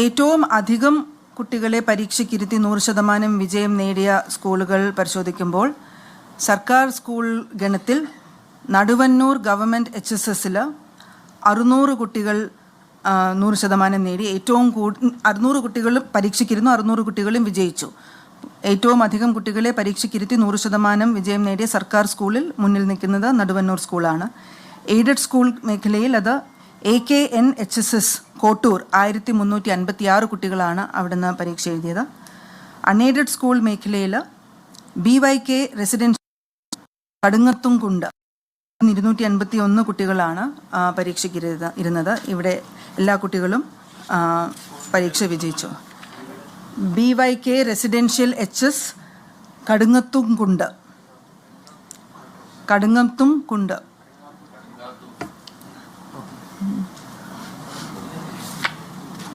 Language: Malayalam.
ഏറ്റവും അധികം കുട്ടികളെ പരീക്ഷയ്ക്കിരുത്തി 100% വിജയം നേടിയ സ്കൂളുകൾ പരിശോധിക്കുമ്പോൾ സർക്കാർ സ്കൂൾ ഗണത്തിൽ നടുവന്നൂർ ഗവൺമെൻറ് HSSൽ 600 കുട്ടികൾ 100% നേടി. ഏറ്റവും 600 കുട്ടികൾ പരീക്ഷയ്ക്കിരുന്നു, 600 കുട്ടികളും വിജയിച്ചു. ഏറ്റവും അധികം കുട്ടികളെ പരീക്ഷയ്ക്കിരുത്തി 100% വിജയം നേടിയ സർക്കാർ സ്കൂളിൽ മുന്നിൽ നിൽക്കുന്നത് നടുവന്നൂർ സ്കൂളാണ്. എയ്ഡഡ് സ്കൂൾ മേഖലയിൽ അത് AKN HSS കോട്ടൂർ 1356 കുട്ടികളാണ് അവിടുന്ന് പരീക്ഷ എഴുതിയത്. അൺഎയ്ഡഡ് സ്കൂൾ മേഖലയിൽ BYK റെസിഡൻഷ്യൽ കടുങ്ങത്തുംകുണ്ട് 251 കുട്ടികളാണ് പരീക്ഷയ്ക്ക് ഇരുന്നത്. ഇവിടെ എല്ലാ കുട്ടികളും പരീക്ഷ വിജയിച്ചു. BYK residential HS കടുങ്ങത്തുംകുണ്ട്